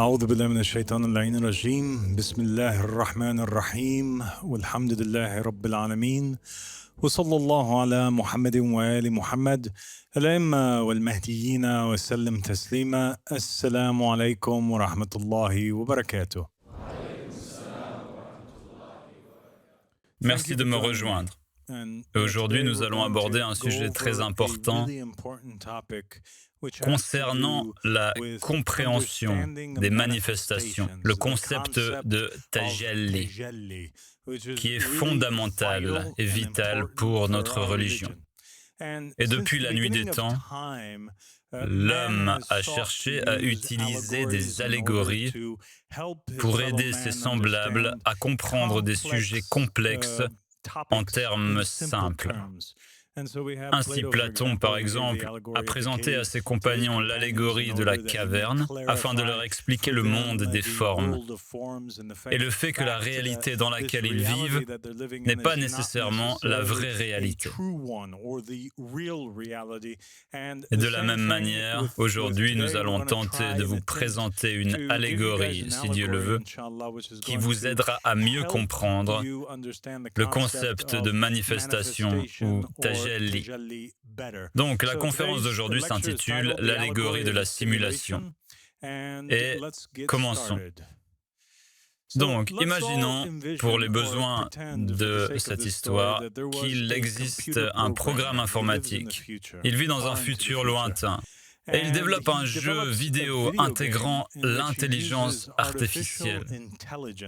أعوذ بالله من الشيطان اللعين الرجيم بسم الله الرحمن الرحيم والحمد لله رب العالمين وصلى الله على محمد وآل محمد الأئمة والمهديين وسلم تسليما السلام عليكم ورحمة الله وبركاته. Merci de me rejoindre. Et aujourd'hui, nous allons aborder un sujet très important concernant la compréhension des manifestations, le concept de tajalli, qui est fondamental et vital pour notre religion. Et depuis la nuit des temps, l'homme a cherché à utiliser des allégories pour aider ses semblables à comprendre des sujets complexes en termes simples. Ainsi, Platon, par exemple, a présenté à ses compagnons l'allégorie de la caverne afin de leur expliquer le monde des formes et le fait que la réalité dans laquelle ils vivent n'est pas nécessairement la vraie réalité. Et de la même manière, aujourd'hui, nous allons tenter de vous présenter une allégorie, si Dieu le veut, qui vous aidera à mieux comprendre le concept de manifestation ou tajalli. Donc, la conférence d'aujourd'hui s'intitule « L'allégorie de la simulation ». Et commençons. Donc, imaginons, pour les besoins de cette histoire, qu'il existe un programme informatique. Il vit dans un futur lointain. Et il développe un jeu vidéo intégrant l'intelligence artificielle.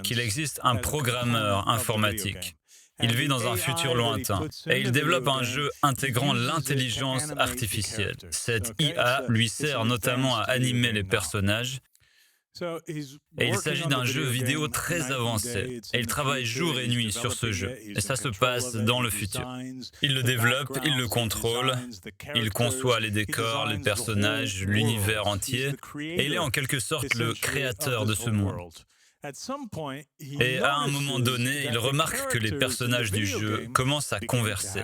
Qu'il existe un programmeur informatique. Il vit dans un futur lointain et il développe un jeu intégrant l'intelligence artificielle. Cette IA lui sert notamment à animer les personnages et il s'agit d'un jeu vidéo très avancé et il travaille jour et nuit sur ce jeu et ça se passe dans le futur. Il le développe, il le contrôle, il conçoit les décors, les personnages, l'univers entier et il est en quelque sorte le créateur de ce monde. Et à un moment donné, il remarque que les personnages du jeu commencent à converser.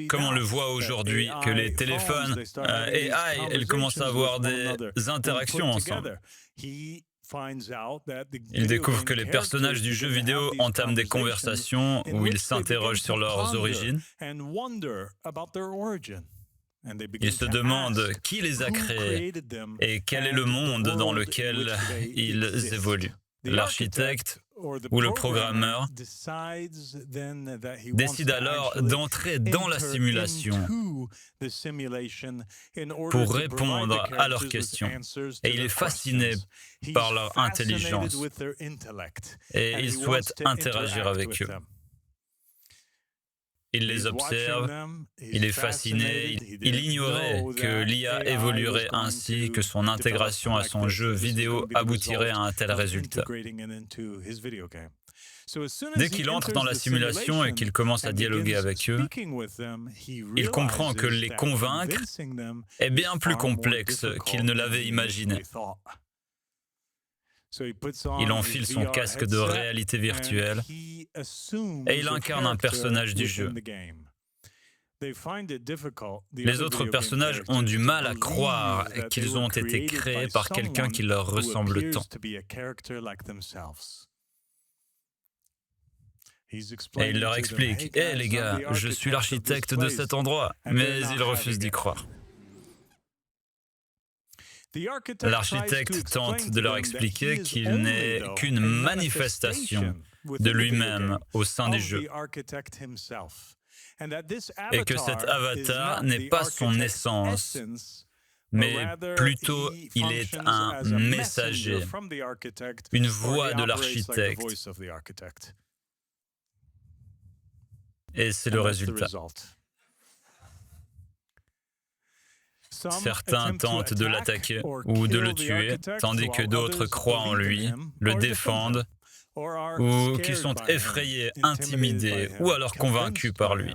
Comme on le voit aujourd'hui, que les téléphones AI, elles commencent à avoir des interactions ensemble. Il découvre que les personnages du jeu vidéo entament des conversations où ils s'interrogent sur leurs origines. Ils se demandent qui les a créés et quel est le monde dans lequel ils évoluent. L'architecte ou le programmeur décide alors d'entrer dans la simulation pour répondre à leurs questions. Et il est fasciné par leur intelligence et il souhaite interagir avec eux. Il les observe, il est fasciné, il ignorait que l'IA évoluerait ainsi, que son intégration à son jeu vidéo aboutirait à un tel résultat. Dès qu'il entre dans la simulation et qu'il commence à dialoguer avec eux, il comprend que les convaincre est bien plus complexe qu'il ne l'avait imaginé. Il enfile son casque de réalité virtuelle et il incarne un personnage du jeu. Les autres personnages ont du mal à croire qu'ils ont été créés par quelqu'un qui leur ressemble tant. Et il leur explique « Hé les gars, je suis l'architecte de cet endroit », mais ils refusent d'y croire. L'architecte tente de leur expliquer qu'il n'est qu'une manifestation de lui-même au sein du jeu et que cet avatar n'est pas son essence, mais plutôt il est un messager, une voix de l'architecte. Et c'est le résultat. Certains tentent de l'attaquer ou de le tuer, tandis que d'autres croient en lui, le défendent, ou qui sont effrayés, intimidés ou alors convaincus par lui.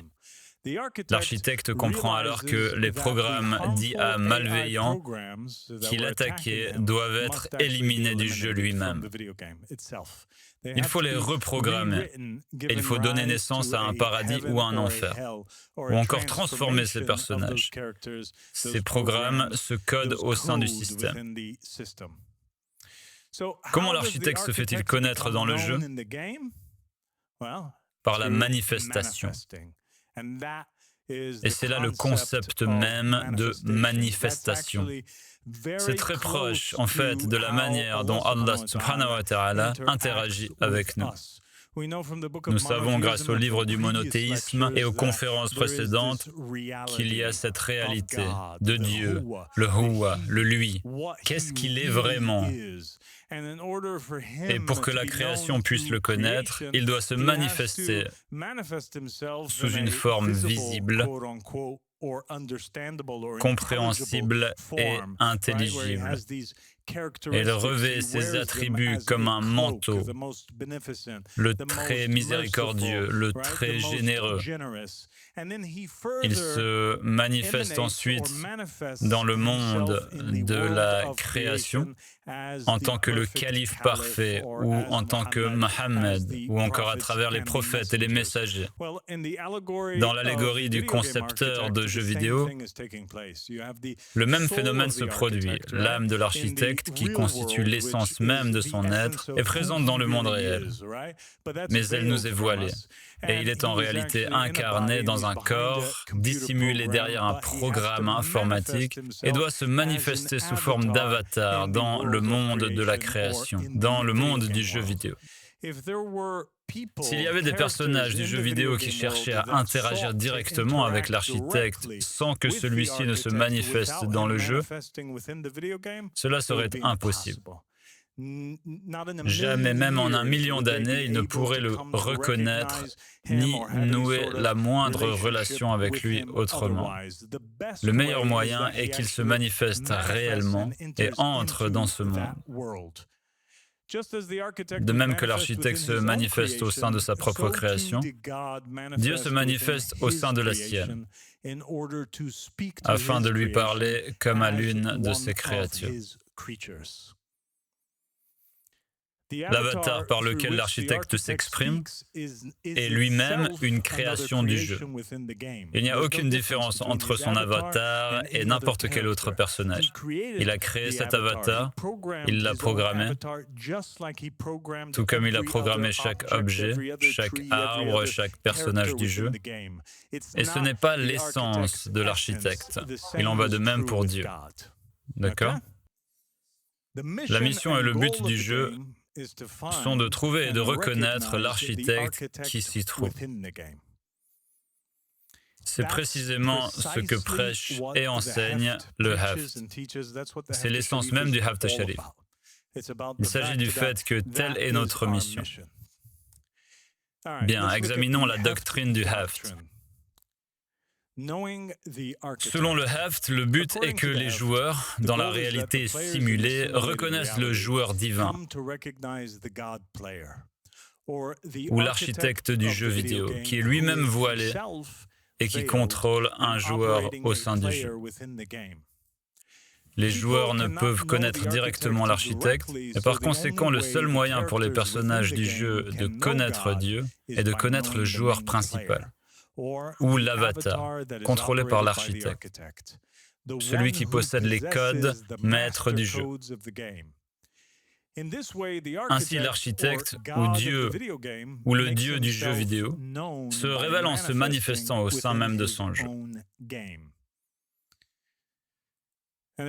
L'architecte comprend alors que les programmes d'IA malveillants qu'il attaquait doivent être éliminés du jeu lui-même. Il faut les reprogrammer et il faut donner naissance à un paradis ou à un enfer, ou encore transformer ces personnages. Ces programmes se codent au sein du système. Comment l'architecte se fait-il connaître dans le jeu? Par la manifestation. Et c'est là le concept même de manifestation. C'est très proche, en fait, de la manière dont Allah subhanahu wa ta'ala interagit avec nous. Nous savons, grâce au livre du monothéisme et aux conférences précédentes, qu'il y a cette réalité de Dieu, le Huwa, le Lui. Qu'est-ce qu'il est vraiment? Et pour que la création puisse le connaître, il doit se manifester sous une forme visible, compréhensible et intelligible. Il revêt ses attributs comme un manteau, le très miséricordieux, le très généreux. Il se manifeste ensuite dans le monde de la création en tant que le calife parfait ou en tant que Mohammed ou encore à travers les prophètes et les messagers. Dans l'allégorie du concepteur de jeux vidéo, le même phénomène se produit. L'âme de l'architecte, qui constitue l'essence même de son être, est présente dans le monde réel, mais elle nous est voilée. Et il est en réalité incarné dans un corps, dissimulé derrière un programme informatique et doit se manifester sous forme d'avatar dans le monde de la création, dans le monde du jeu vidéo. S'il y avait des personnages du jeu vidéo qui cherchaient à interagir directement avec l'architecte sans que celui-ci ne se manifeste dans le jeu, cela serait impossible. Jamais, même en 1 million d'années, il ne pourrait le reconnaître ni nouer la moindre relation avec lui autrement. Le meilleur moyen est qu'il se manifeste réellement et entre dans ce monde. De même que l'architecte se manifeste au sein de sa propre création, Dieu se manifeste au sein de la sienne, afin de lui parler comme à l'une de ses créatures. L'avatar par lequel l'architecte s'exprime est lui-même une création du jeu. Il n'y a aucune différence entre son avatar et n'importe quel autre personnage. Il a créé cet avatar, il l'a programmé, tout comme il a programmé chaque objet, chaque arbre, chaque personnage du jeu. Et ce n'est pas l'essence de l'architecte. Il en va de même pour Dieu. D'accord? La mission et le but du jeu sont de trouver et de reconnaître l'architecte qui s'y trouve. C'est précisément ce que prêche et enseigne le Haft. C'est l'essence même du Haft Sharif. Il s'agit du fait que telle est notre mission. Bien, examinons la doctrine du Haft. Selon le Haft, le but est que les joueurs, dans la réalité simulée, reconnaissent le joueur divin ou l'architecte du jeu vidéo, qui est lui-même voilé et qui contrôle un joueur au sein du jeu. Les joueurs ne peuvent connaître directement l'architecte, et par conséquent, le seul moyen pour les personnages du jeu de connaître Dieu est de connaître le joueur principal, ou l'avatar, contrôlé par l'architecte, celui qui possède les codes maîtres du jeu. Ainsi, l'architecte, ou Dieu, ou le Dieu du jeu vidéo, se révèle en se manifestant au sein même de son jeu. Et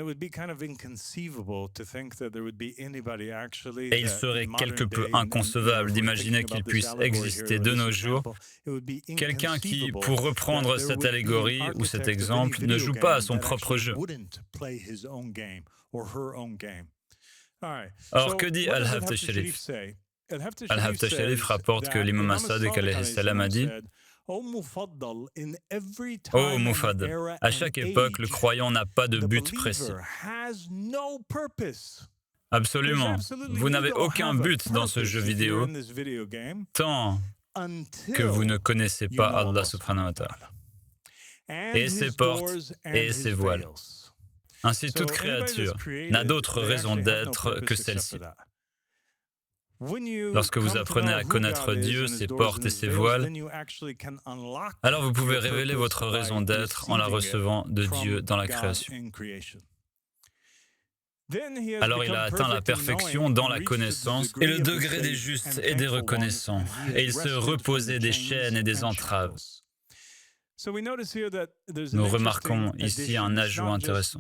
il serait quelque peu inconcevable d'imaginer qu'il puisse exister de nos jours quelqu'un qui, pour reprendre cette allégorie ou cet exemple, ne joue pas à son propre jeu. Or, que dit Al-Haft Sharif? Al-Haft Sharif rapporte que l'imam as-Sadiq alayhi salam a dit: Ô Mufaddal, à chaque époque, le croyant n'a pas de but précis. Absolument. Vous n'avez aucun but dans ce jeu vidéo tant que vous ne connaissez pas Allah subhanahu wa ta'ala et ses portes et ses voiles. Ainsi, toute créature n'a d'autre raison d'être que celle-ci. Lorsque vous apprenez à connaître Dieu, ses portes et ses voiles, alors vous pouvez révéler votre raison d'être en la recevant de Dieu dans la création. Alors il a atteint la perfection dans la connaissance et le degré des justes et des reconnaissants, et il se reposait des chaînes et des entraves. Nous remarquons ici un ajout intéressant.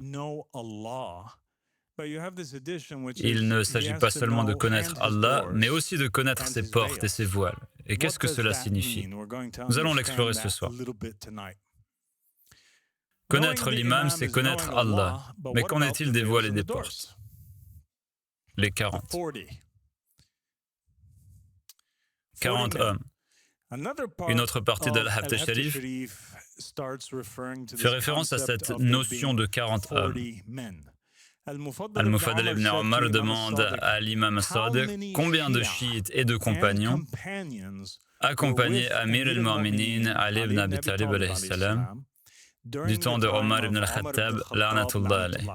Il ne s'agit pas seulement de connaître Allah, mais aussi de connaître ses portes et ses voiles. Et qu'est-ce que cela signifie? Nous allons l'explorer ce soir. Connaître l'imam, c'est connaître Allah. Mais qu'en est-il des voiles et des portes? Les 40. 40 hommes. Une autre partie de l'Hafd al-Sharif fait référence à cette notion de 40 hommes. Al-Mufaddal ibn Omar demande à l'imam Sadiq combien de chiites et de compagnons accompagnaient Amir al-Mu'minin Ali ibn Abi Talib alayhi salam du temps de Omar ibn al-Khattab la'natullah alayh.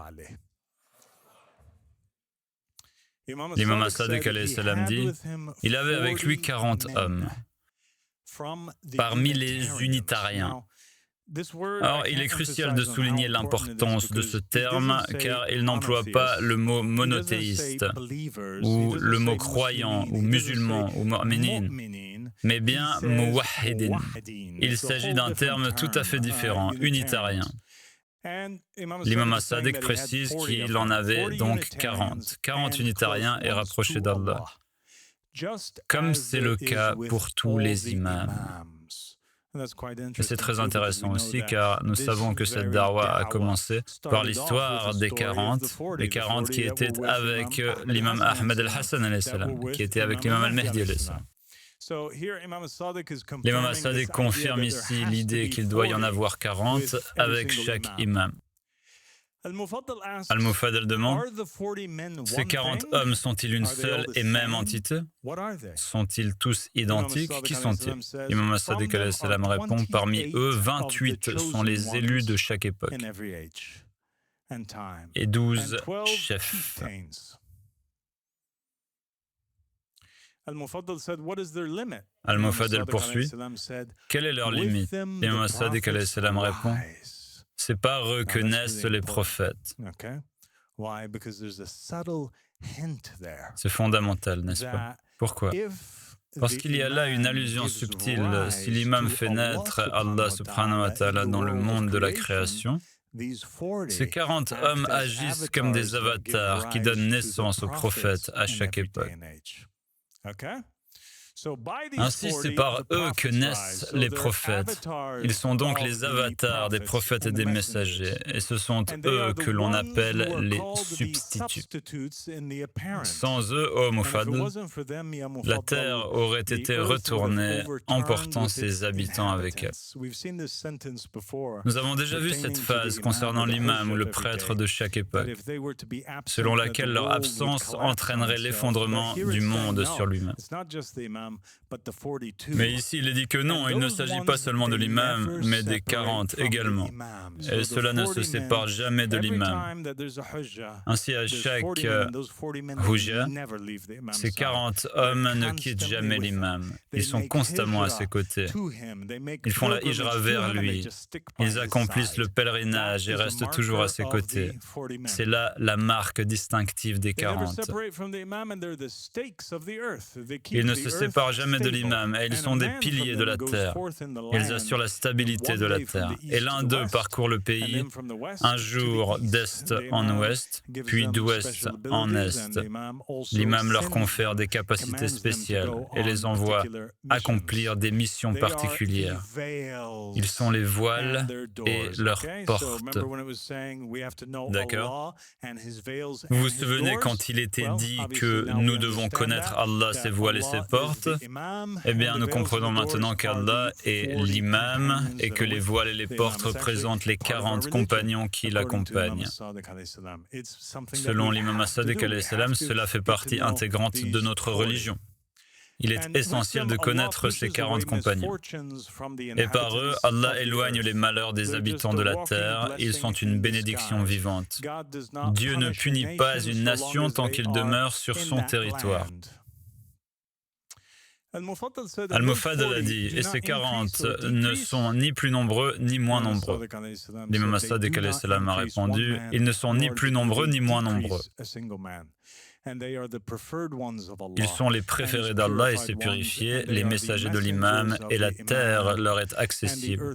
L'imam Sadiq alayhi salam dit il avait avec lui 40 hommes parmi les unitariens. Alors, il est crucial de souligner l'importance de ce terme car il n'emploie pas le mot monothéiste ou le mot croyant ou musulman ou mu'minin, mais bien muwahhidin. Il s'agit d'un terme tout à fait différent, unitarien. L'imam Sadiq précise qu'il en avait donc 40 unitariens et rapprochés d'Allah, comme c'est le cas pour tous les imams. Et c'est très intéressant aussi car nous savons que cette darwa a commencé par l'histoire des 40, les 40 qui étaient avec l'imam Ahmed al-Hassan alayhi salam, qui était avec l'imam al-Mahdi alayhi salam. L'imam Sadiq confirme ici l'idée qu'il doit y en avoir 40 avec chaque imam. Al-Mufaddal demande « Ces 40 hommes sont-ils une seule et même entité? Sont-ils tous identiques? Qui sont-ils » L'imam Sadiq alayhi salam répond « Parmi eux, 28 sont les élus de chaque époque et 12 chefs. » Al-Mufaddal poursuit « Quelle est leur limite » L'imam Sadiq alayhi salam répond « C'est par eux que naissent les prophètes. » C'est fondamental, n'est-ce pas? Pourquoi? Parce qu'il y a là une allusion subtile. Si l'imam fait naître Allah subhanahu wa ta'ala dans le monde de la création, ces 40 hommes agissent comme des avatars qui donnent naissance aux prophètes à chaque époque. Ainsi, c'est par eux que naissent les prophètes. Ils sont donc les avatars des prophètes et des messagers, et ce sont eux que l'on appelle les substituts. Sans eux, ô Mufaddal, la terre aurait été retournée, emportant ses habitants avec elle. Nous avons déjà vu cette phase concernant l'imam ou le prêtre de chaque époque, selon laquelle leur absence entraînerait l'effondrement du monde sur lui-même. Mais ici, il est dit que non, il ne s'agit pas seulement de l'imam, mais des 40 également. Et cela ne se sépare jamais de l'imam. Ainsi, à chaque hujja, ces 40 hommes ne quittent jamais l'imam. Ils sont constamment à ses côtés. Ils font la hijra vers lui. Ils accomplissent le pèlerinage et restent toujours à ses côtés. C'est là la marque distinctive des 40. Ils ne se séparent jamais de l'imam et ils sont des piliers de la terre. Ils assurent la stabilité de la terre. Et l'un d'eux parcourt le pays un jour d'est en ouest, puis d'ouest en est. L'imam leur confère des capacités spéciales et les envoie accomplir des missions particulières. Ils sont les voiles et leurs portes. D'accord? Vous vous souvenez quand il était dit que nous devons connaître Allah, ses voiles et ses portes? Eh bien, nous comprenons maintenant qu'Allah est l'imam et que les voiles et les portes représentent les 40 compagnons qui l'accompagnent. Selon l'imam Sadiq alayhi salam, cela fait partie intégrante de notre religion. Il est essentiel de connaître ces 40 compagnons. Et par eux, Allah éloigne les malheurs des habitants de la terre. Ils sont une bénédiction vivante. Dieu ne punit pas une nation tant qu'il demeure sur son territoire. Al-Mufaddal a dit, et ces 40 ne sont ni plus nombreux ni moins nombreux. L'imam as-Sadiq alayhi salam a répondu, ils ne sont ni plus nombreux ni moins nombreux. Ils sont les préférés d'Allah et ses purifiés, les messagers de l'imam, et la terre leur est accessible.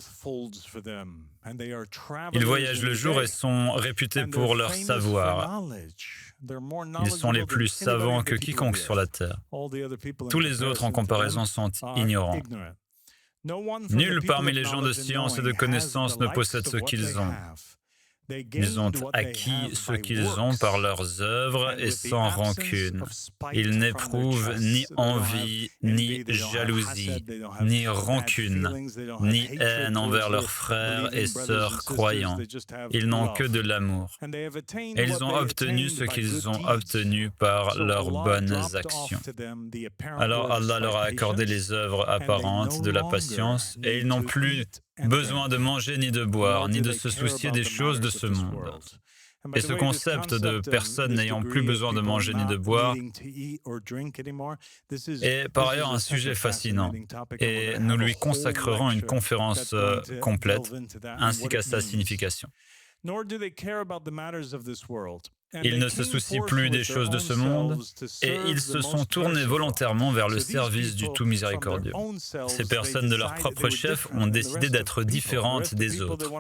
Ils voyagent le jour et sont réputés pour leur savoir. Ils sont les plus savants que quiconque sur la terre. Tous les autres, en comparaison, sont ignorants. Nul parmi les gens de science et de connaissance ne possède ce qu'ils ont. Ils ont acquis ce qu'ils ont par leurs œuvres et sans rancune. Ils n'éprouvent ni envie, ni jalousie, ni rancune, ni haine envers leurs frères et sœurs croyants. Ils n'ont que de l'amour. Et ils ont obtenu ce qu'ils ont obtenu par leurs bonnes actions. Alors Allah leur a accordé les œuvres apparentes de la patience et ils n'ont plus besoin de manger ni de boire, ni de se soucier des choses de ce monde. Et ce concept de personnes n'ayant plus besoin de manger ni de boire est par ailleurs un sujet fascinant, et nous lui consacrerons une conférence complète, ainsi qu'à sa signification. Ils ne se soucient plus des choses de ce monde et ils se sont tournés volontairement vers le service du tout miséricordieux. Ces personnes de leur propre chef ont décidé d'être différentes des autres.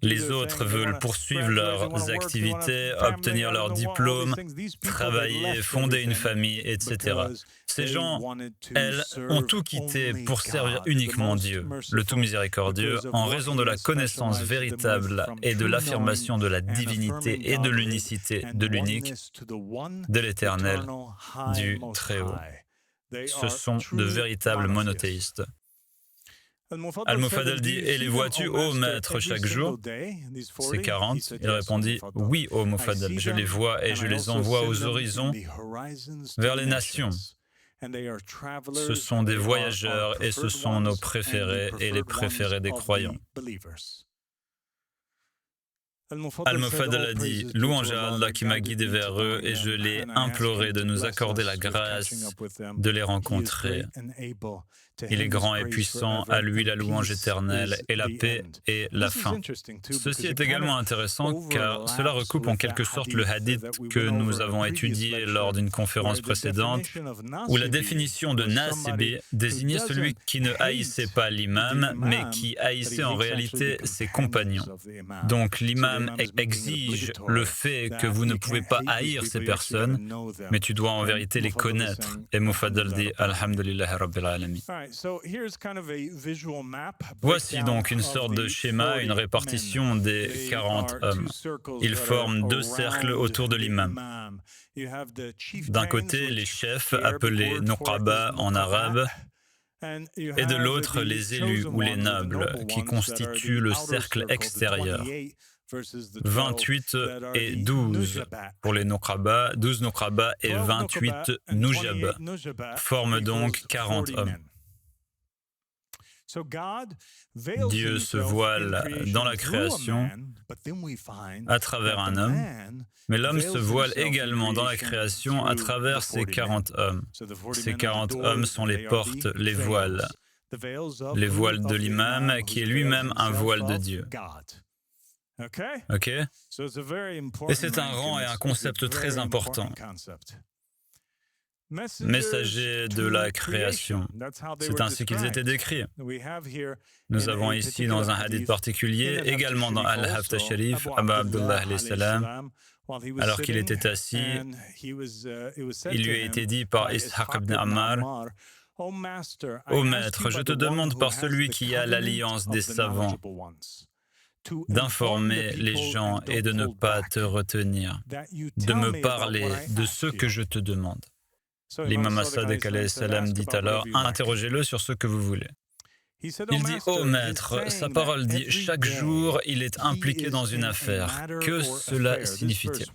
Les autres veulent poursuivre leurs activités, obtenir leur diplôme, travailler, fonder une famille, etc. Ces gens, elles, ont tout quitté pour servir uniquement Dieu, le tout miséricordieux, en raison de la connaissance véritable et de l'affirmation de la divinité et de l'unicité de l'unique, de l'éternel, du Très-Haut. Ce sont de véritables monothéistes. Al-Mufaddal dit, « Et les vois-tu, ô maître, chaque jour ?» C'est 40. Il répondit, « Oui, ô Mufaddal, je les vois et je les envoie aux horizons vers les nations. Ce sont des voyageurs et ce sont nos préférés et les préférés des croyants. » Al-Mufaddal a dit, « Louange à Allah qui m'a guidé vers eux et je l'ai imploré de nous accorder la grâce de les rencontrer. Il est grand et puissant, à lui la louange éternelle et la paix et la fin. » Ceci est également intéressant car cela recoupe en quelque sorte le hadith que nous avons étudié lors d'une conférence précédente où la définition de Nasibi désignait celui qui ne haïssait pas l'imam mais qui haïssait en réalité ses compagnons. Donc l'imam exige le fait que vous ne pouvez pas haïr ces personnes mais tu dois en vérité les connaître. Et Mufaddal dit Alhamdulillahi Rabbil Alamin. Voici donc une sorte de schéma, une répartition des 40 hommes. Ils forment deux cercles autour de l'imam. D'un côté, les chefs, appelés nuqaba en arabe, et de l'autre, les élus ou les nobles, qui constituent le cercle extérieur. 28 et 12 pour les nuqaba, 12 nuqaba et 28 nujaba forment donc 40 hommes. Dieu se voile dans la création à travers un homme, mais l'homme se voile également dans la création à travers ces 40 hommes. Ces 40 hommes sont les portes, les voiles de l'imam qui est lui-même un voile de Dieu. Ok? Et c'est un rang et un concept très important. Messagers de la création. C'est ainsi qu'ils étaient décrits. Nous avons ici dans un hadith particulier, également dans Al-Hafta Sharif, Aba Abdullah alayhi salam, alors qu'il était assis, il lui a été dit par Ishaq ibn Ammar, « Ô maître, je te demande par celui qui a l'alliance des savants, d'informer les gens et de ne pas te retenir, de me parler de ce que je te demande. » L'imam as-Sadiq alayhi salam dit alors, interrogez-le sur ce que vous voulez. Il dit, ô maître, sa parole dit, chaque jour il est impliqué dans une affaire. Que cela signifie-t-il?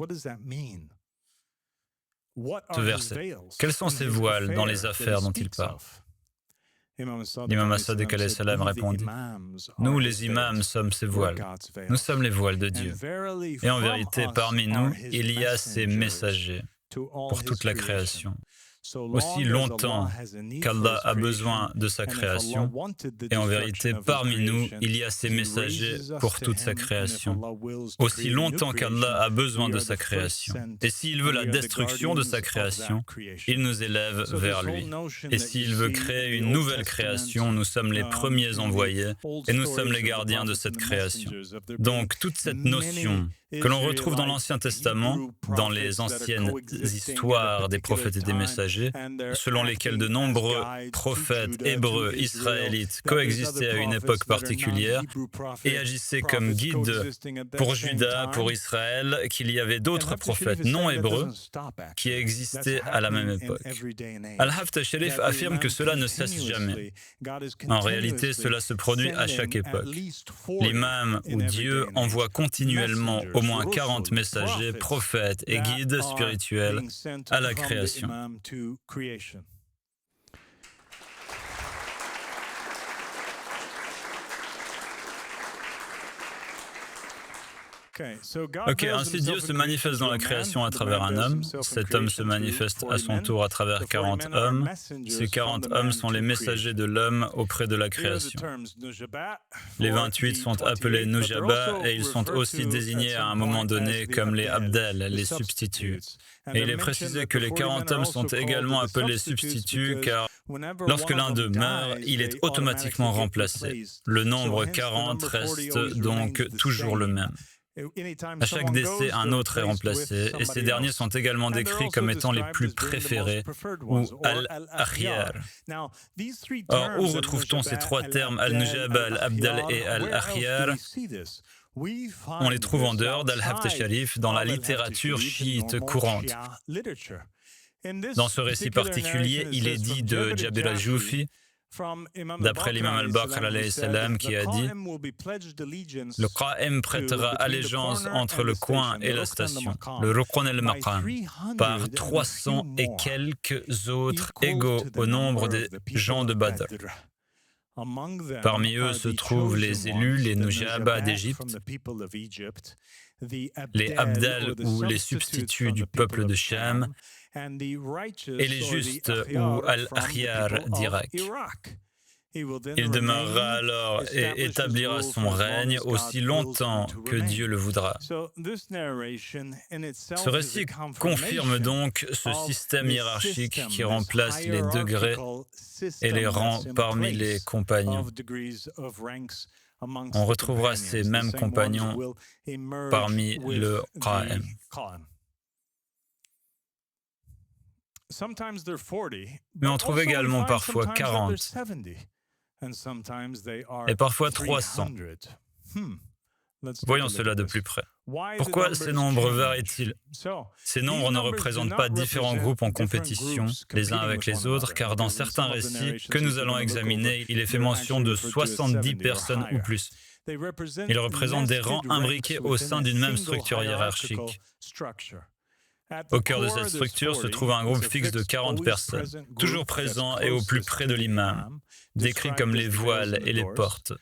Ce verset. Quels sont ces voiles dans les affaires dont il parle? L'imam as-Sadiq alayhi salam répondit, nous les imams sommes ces voiles. Nous sommes les voiles de Dieu. Et en vérité, parmi nous, il y a ces messagers pour toute la création. Aussi longtemps qu'Allah a besoin de sa création, et en vérité, parmi nous, il y a ces messagers pour toute sa création. Aussi longtemps qu'Allah a besoin de sa création, et s'il veut la destruction de sa création, il nous élève vers lui. Et s'il veut créer une nouvelle création, nous sommes les premiers envoyés, et nous sommes les gardiens de cette création. Donc, toute cette notion que l'on retrouve dans l'Ancien Testament, dans les anciennes histoires des prophètes et des messagers, selon lesquels de nombreux prophètes hébreux israélites coexistaient à une époque particulière et agissaient comme guides pour Juda, pour Israël, qu'il y avait d'autres prophètes non hébreux qui existaient à la même époque. Al-Haftar Sharif affirme que cela ne cesse jamais. En réalité, cela se produit à chaque époque. L'imam ou Dieu envoie continuellement au moins 40 messagers, prophètes et guides spirituels à la création. Ok, ainsi Dieu se manifeste dans la création à travers un homme. Cet homme se manifeste à son tour à travers 40 hommes. Ces 40 hommes sont les messagers de l'homme auprès de la création. Les 28 sont appelés Nujaba et ils sont aussi désignés à un moment donné comme les Abdel, les substituts. Et il est précisé que les 40 hommes sont également appelés substituts car lorsque l'un d'eux meurt, il est automatiquement remplacé. Le nombre 40 reste donc toujours le même. À chaque décès, un autre est remplacé, et ces derniers sont également décrits comme étant les plus préférés, ou al-akhyar. Or, où retrouve-t-on ces trois termes, al-nujaba, al-abdal et al-akhyar? On les trouve en dehors d'Al-Haftar Sharif dans la littérature chiite courante. Dans ce récit particulier, il est dit de Jabir al-Jufi, d'après l'imam al-Baqir alayhi salam, qui a dit « Le Qa'im prêtera allégeance entre le coin et la station, le Rukn al-Maqam, par 300 et quelques autres égaux au nombre des gens de Badr. Parmi eux se trouvent les élus, les Nujaba d'Égypte, les Abdal ou les substituts du peuple de Cham, et les justes ou al-akhyar d'Irak. Il demeurera alors et établira son règne aussi longtemps que Dieu le voudra. » Ce récit confirme donc ce système hiérarchique qui remplace les degrés et les rangs parmi les compagnons. On retrouvera ces mêmes compagnons parmi le Qa'im. Mais on trouve également parfois 40 et parfois 300. Voyons cela de plus près. Pourquoi ces nombres varient-ils? Ces nombres ne représentent pas différents groupes en compétition les uns avec les autres, car dans certains récits que nous allons examiner, il est fait mention de 70 personnes ou plus. Ils représentent des rangs imbriqués au sein d'une même structure hiérarchique. Au cœur de cette structure se trouve un groupe fixe de 40 personnes, toujours présents et au plus près de l'imam, décrits comme les voiles et les portes.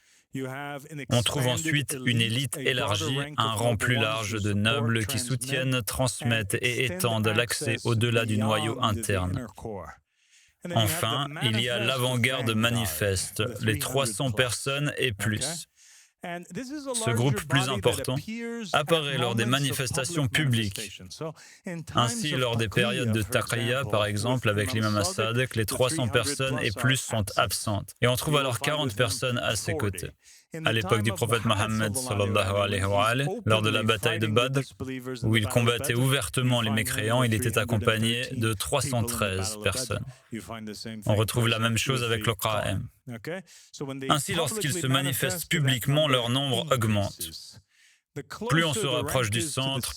On trouve ensuite une élite élargie, un rang plus large de nobles qui soutiennent, transmettent et étendent l'accès au-delà du noyau interne. Enfin, il y a l'avant-garde manifeste, les 300 personnes et plus. Ce groupe plus important apparaît lors des manifestations publiques. Ainsi, lors des périodes de taqiyya, par exemple, avec l'imam as-Sadiq, les 300 personnes et plus sont absentes. Et on trouve alors 40 personnes à ses côtés. À l'époque du prophète Mohammed, lors de la bataille de Badr, où il combattait ouvertement les mécréants, il était accompagné de 313 personnes. On retrouve la même chose avec le Qa'im. Ainsi, lorsqu'ils se manifestent publiquement, leur nombre augmente. Plus on se rapproche du centre,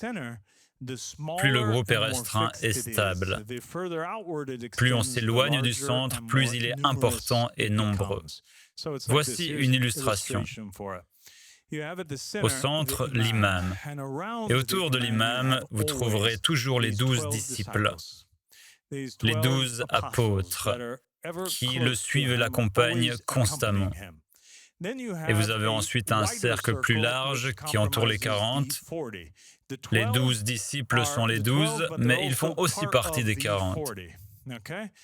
plus le groupe est restreint et stable. Plus on s'éloigne du centre, plus il est important et nombreux. Voici une illustration. Au centre, l'imam. Et autour de l'imam, vous trouverez toujours les 12 disciples, les 12 apôtres qui le suivent et l'accompagnent constamment. Et vous avez ensuite un cercle plus large qui entoure les 40. Les 12 disciples sont les 12, mais ils font aussi partie des 40.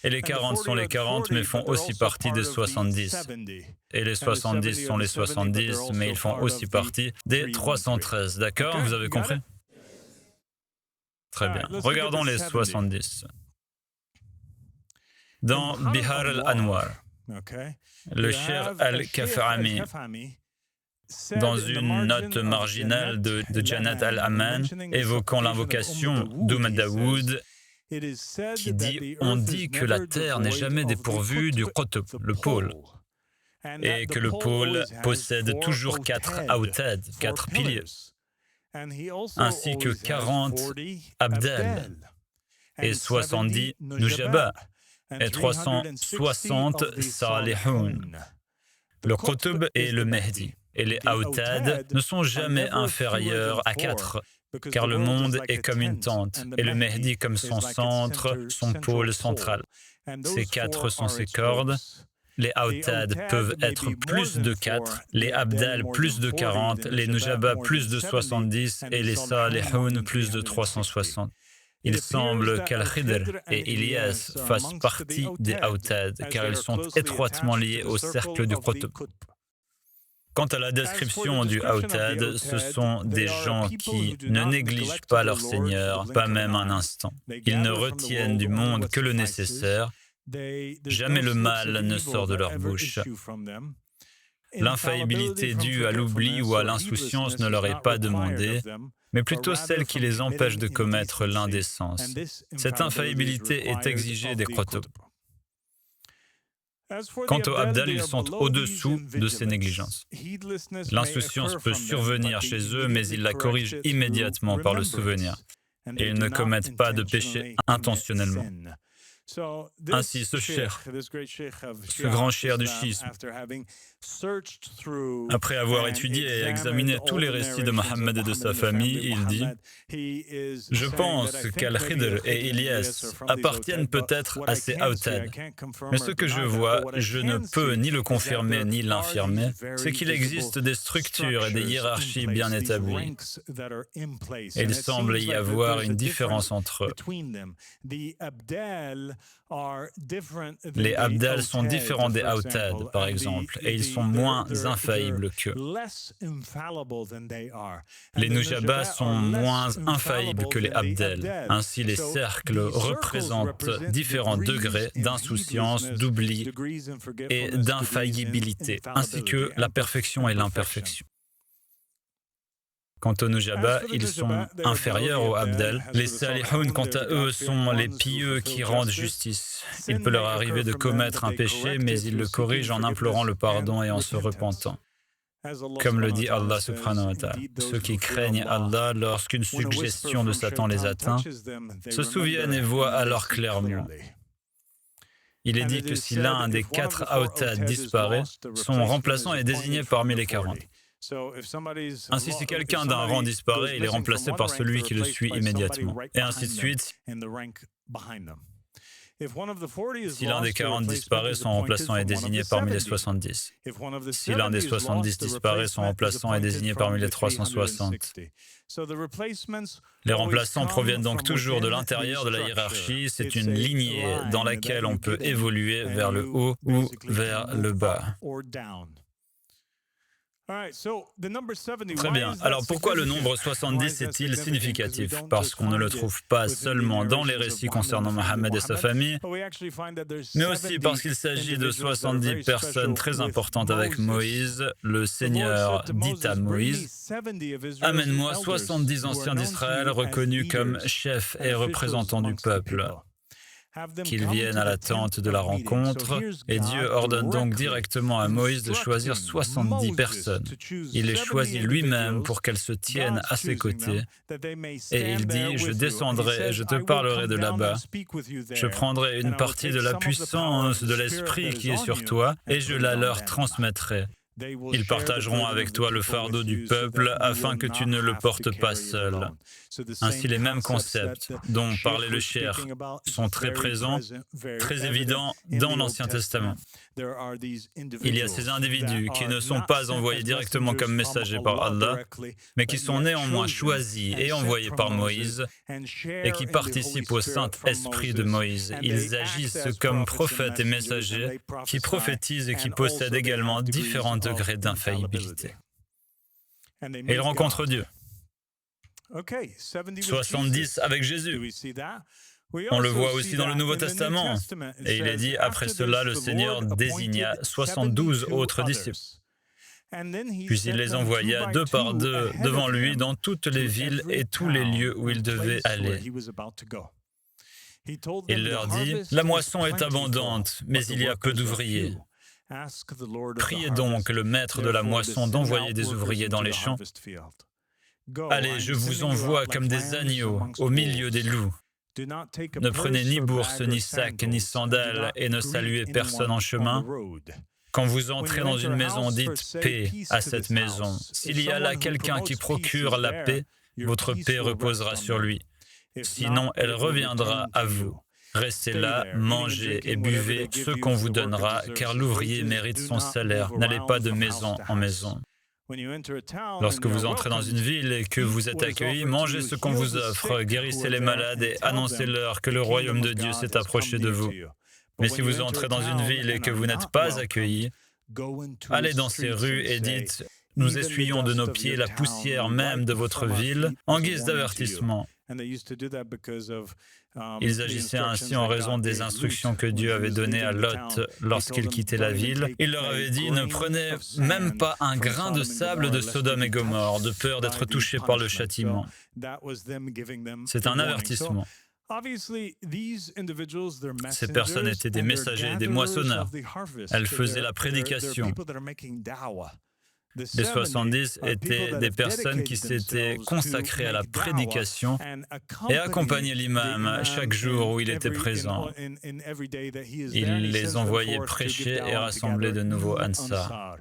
Et les 40 sont les 40, mais font aussi partie des 70. Et les 70 sont les 70, mais ils font aussi partie des 313. D'accord? Vous avez compris? Très bien. Regardons les 70. Dans Bihar al-Anwar, le Cheikh al-Kafami, dans une note marginale de Jannat al-Aman, évoquant l'invocation d'Oum Daoud, qui dit « On dit que la terre n'est jamais dépourvue du qutb, le pôle, et que le pôle possède toujours 4 autad, 4 piliers, ainsi que 40 abdal, et 70 nujaba, et 360 salihoun. Le qutb et le Mehdi. Et les autad ne sont jamais inférieurs à 4, car le monde est comme une tente, et le Mehdi comme son centre, son pôle central. Ces 4 sont ses cordes. Les autad peuvent être plus de 4, les abdal plus de 40, les nujaba plus de 70 et les salihoun plus de 360. Il semble qu'Al-Khidr et Ilyas fassent partie des autad, car ils sont étroitement liés au cercle du qutb. Quant à la description du autad, ce sont des gens qui ne négligent pas leur Seigneur, pas même un instant. Ils ne retiennent du monde que le nécessaire. Jamais le mal ne sort de leur bouche. L'infaillibilité due à l'oubli ou à l'insouciance ne leur est pas demandée, mais plutôt celle qui les empêche de commettre l'indécence. Cette infaillibilité est exigée des qutb. Quant aux abdal, ils sont au-dessous de ces négligences. L'insouciance peut survenir chez eux, mais ils la corrigent immédiatement par le souvenir. Et ils ne commettent pas de péché intentionnellement. Ainsi, ce cheikh, ce grand cheikh du chiisme, après avoir étudié et examiné tous les récits de Mohammed et de sa famille, il dit « Je pense qu'Al-Khidr et Ilyas appartiennent peut-être à ces autad, mais ce que je vois, je ne peux ni le confirmer ni l'infirmer, c'est qu'il existe des structures et des hiérarchies bien établies. Et il semble y avoir une différence entre eux. Les abdal sont différents des autad, par exemple, et ils sont moins infaillibles qu'eux. Les nujaba sont moins infaillibles que les abdal. Ainsi, les cercles représentent différents degrés d'insouciance, d'oubli et d'infaillibilité, ainsi que la perfection et l'imperfection. Quant aux nujaba, ils sont inférieurs aux abdal. Les salihoun, quant à eux, sont les pieux qui rendent justice. Il peut leur arriver de commettre un péché, mais ils le corrigent en implorant le pardon et en se repentant. Comme le dit Allah subhanahu wa ta'ala, ceux qui craignent Allah lorsqu'une suggestion de Satan les atteint, se souviennent et voient alors clairement. Il est dit que si l'un des 4 autad disparaît, son remplaçant est désigné parmi les 40. Ainsi, si quelqu'un d'un rang disparaît, il est remplacé par celui qui le suit immédiatement. Et ainsi de suite. Si l'un des 40 disparaît, son remplaçant est désigné parmi les 70. Si l'un des 70 disparaît, son remplaçant est désigné parmi les 360. Les remplaçants proviennent donc toujours de l'intérieur de la hiérarchie. C'est une lignée dans laquelle on peut évoluer vers le haut ou vers le bas. Très bien. Alors pourquoi le nombre 70 est-il significatif? Parce qu'on ne le trouve pas seulement dans les récits concernant Mohammed et sa famille, mais aussi parce qu'il s'agit de 70 personnes très importantes avec Moïse. Le Seigneur dit à Moïse « Amène-moi 70 anciens d'Israël reconnus comme chefs et représentants du peuple. » Qu'ils viennent à la tente de la rencontre, et Dieu ordonne donc directement à Moïse de choisir 70 personnes. Il les choisit lui-même pour qu'elles se tiennent à ses côtés, et il dit « Je descendrai et je te parlerai de là-bas, je prendrai une partie de la puissance de l'Esprit qui est sur toi, et je la leur transmettrai. Ils partageront avec toi le fardeau du peuple afin que tu ne le portes pas seul. Ainsi, les mêmes concepts dont parlait le cheikh sont très présents, très évidents dans l'Ancien Testament. Il y a ces individus qui ne sont pas envoyés directement comme messagers par Allah, mais qui sont néanmoins choisis et envoyés par Moïse et qui participent au Saint-Esprit de Moïse. Ils agissent comme prophètes et messagers qui prophétisent et qui possèdent également différents degrés d'infaillibilité. Et ils rencontrent Dieu. 70 avec Jésus. On le voit aussi dans le Nouveau Testament. Et il est dit, après cela, le Seigneur désigna 72 autres disciples. Puis il les envoya deux par deux devant lui dans toutes les villes et tous les lieux où il devait aller. Il leur dit, « La moisson est abondante, mais il y a peu d'ouvriers. Priez donc le maître de la moisson d'envoyer des ouvriers dans les champs. Allez, je vous envoie comme des agneaux au milieu des loups. Ne prenez ni bourse, ni sac, ni sandales, et ne saluez personne en chemin. Quand vous entrez dans une maison, dites paix à cette maison. S'il y a là quelqu'un qui procure la paix, votre paix reposera sur lui. Sinon, elle reviendra à vous. Restez là, mangez et buvez ce qu'on vous donnera, car l'ouvrier mérite son salaire. N'allez pas de maison en maison. Lorsque vous entrez dans une ville et que vous êtes accueillis, mangez ce qu'on vous offre, guérissez les malades et annoncez-leur que le royaume de Dieu s'est approché de vous. Mais si vous entrez dans une ville et que vous n'êtes pas accueillis, allez dans ces rues et dites « Nous essuyons de nos pieds la poussière même de votre ville en guise d'avertissement. » Ils agissaient ainsi en raison des instructions que Dieu avait données à Lot lorsqu'il quittait la ville. Il leur avait dit « Ne prenez même pas un grain de sable de Sodome et Gomorrhe, de peur d'être touchés par le châtiment. » C'est un avertissement. Ces personnes étaient des messagers, des moissonneurs. Elles faisaient la prédication. Les 70 étaient des personnes qui s'étaient consacrées à la prédication et accompagnaient l'imam chaque jour où il était présent. Il les envoyait prêcher et rassembler de nouveaux Ansar.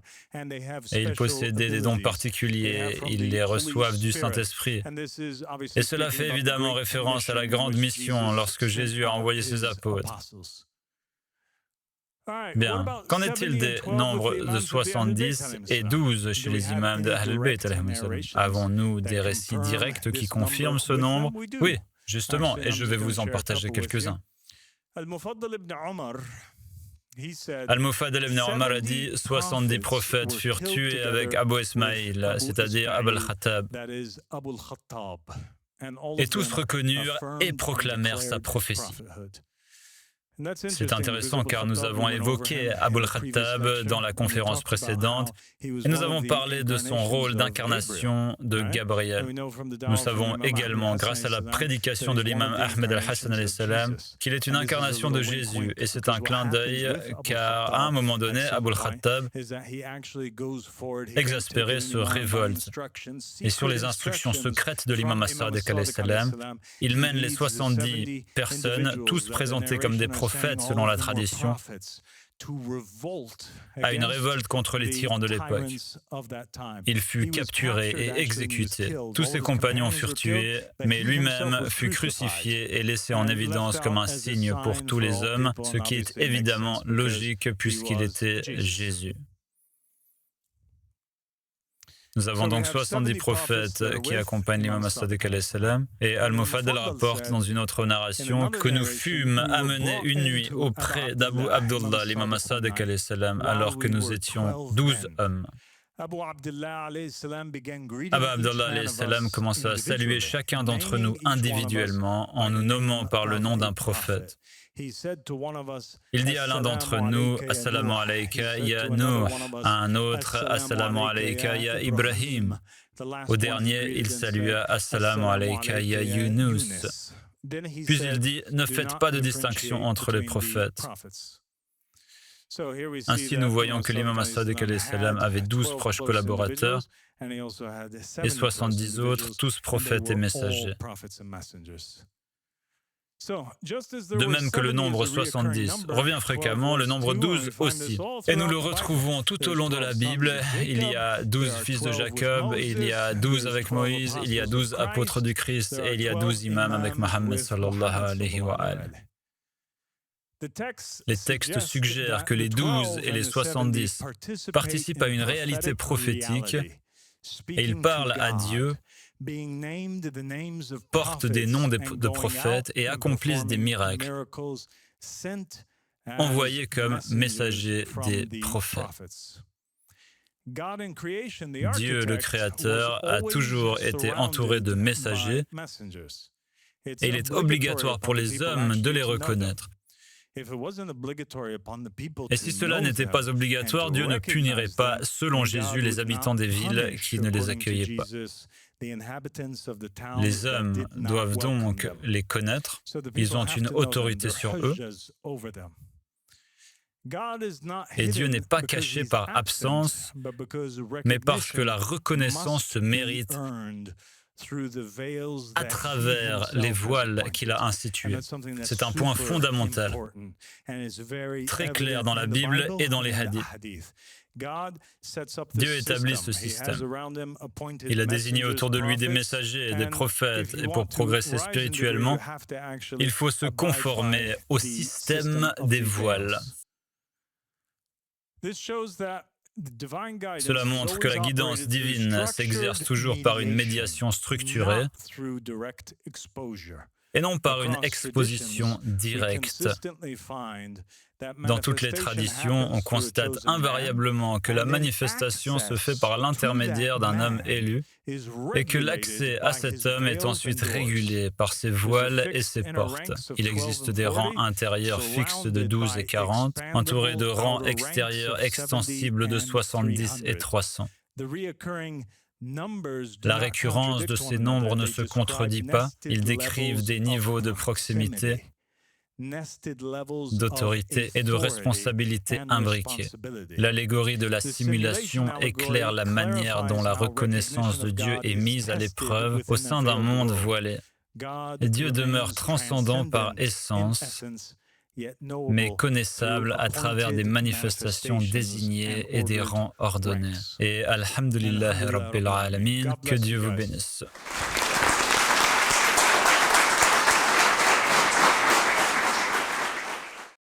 Et ils possédaient des dons particuliers, ils les reçoivent du Saint-Esprit. Et cela fait évidemment référence à la grande mission lorsque Jésus a envoyé ses apôtres. Bien, qu'en est-il des nombres de 70 et 12 chez les imams de Ahl al-Bayt? Avons-nous des récits directs qui confirment ce nombre? Oui, justement, et je vais vous en partager quelques-uns. Al-Mufaddal ibn Omar a dit « 70 prophètes furent tués avec Abu Ismaïl, c'est-à-dire Abul Khattab. Et tous reconnurent et proclamèrent sa prophétie. » C'est intéressant car nous avons évoqué Abul Khattab dans la conférence précédente et nous avons parlé de son rôle d'incarnation de Gabriel. Nous savons également, grâce à la prédication de l'imam Ahmed al-Hassan alayhi salam, qu'il est une incarnation de Jésus et c'est un clin d'œil car à un moment donné, Abul Khattab, exaspéré, se révolte. Et sur les instructions secrètes de l'imam as-Sadiq alayhi salam, il mène les 70 personnes, tous présentées comme des prophètes selon la tradition, à une révolte contre les tyrans de l'époque. Il fut capturé et exécuté. Tous ses compagnons furent tués, mais lui-même fut crucifié et laissé en évidence comme un signe pour tous les hommes, ce qui est évidemment logique puisqu'il était Jésus. Nous avons donc 70 prophètes qui accompagnent l'imam as-Sadiq alayhi salam et Al-Mufaddal rapporte dans une autre narration que nous fûmes amenés une nuit auprès d'Abu Abdullah, l'imam as-Sadiq alayhi salam, alors que nous étions 12 hommes. Abu Abdullah alayhi salam commença à saluer chacun d'entre nous individuellement en nous nommant par le nom d'un prophète. Il dit à l'un d'entre nous « Assalamu alayka ya Nuh », à un autre « Assalamu alayka ya Ibrahim ». Au dernier, il salua « Assalamu alayka ya Yunus ». Puis il dit « Ne faites pas de distinction entre les prophètes ». Ainsi, nous voyons que l'imam as-Sadiq alayhi salam avait 12 proches collaborateurs et 70 autres, tous prophètes et messagers. De même que le nombre 70 revient fréquemment, le nombre 12 aussi. Et nous le retrouvons tout au long de la Bible. Il y a 12 fils de Jacob, il y a 12 avec Moïse, il y a 12 apôtres du Christ et il y a 12 imams avec Mohammed sallallahu alayhi wa sallam. Les textes suggèrent que les 12 et les 70 participent à une réalité prophétique et ils parlent à Dieu, portent des noms de prophètes et accomplissent des miracles, envoyés comme messagers des prophètes. Dieu, le Créateur, a toujours été entouré de messagers et il est obligatoire pour les hommes de les reconnaître. Et si cela n'était pas obligatoire, Dieu ne punirait pas, selon Jésus, les habitants des villes qui ne les accueillaient pas. Les hommes doivent donc les connaître, ils ont une autorité sur eux. Et Dieu n'est pas caché par absence, mais parce que la reconnaissance se mérite à travers les voiles qu'il a institués. C'est un point fondamental, très clair dans la Bible et dans les hadiths. Dieu établit ce système. Il a désigné autour de lui des messagers et des prophètes, et pour progresser spirituellement, il faut se conformer au système des voiles. Cela montre que la guidance divine s'exerce toujours par une médiation structurée et non par une exposition directe. Dans toutes les traditions, on constate invariablement que la manifestation se fait par l'intermédiaire d'un homme élu et que l'accès à cet homme est ensuite régulé par ses voiles et ses portes. Il existe des rangs intérieurs fixes de 12 et 40, entourés de rangs extérieurs extensibles de 70 et 300. La récurrence de ces nombres ne se contredit pas, ils décrivent des niveaux de proximité, d'autorité et de responsabilité imbriquées. L'allégorie de la simulation éclaire la manière dont la reconnaissance de Dieu est mise à l'épreuve au sein d'un monde voilé. Et Dieu demeure transcendant par essence, mais connaissable à travers des manifestations désignées et des rangs ordonnés. Et Alhamdulillah Rabbil Alamin, que Dieu vous bénisse.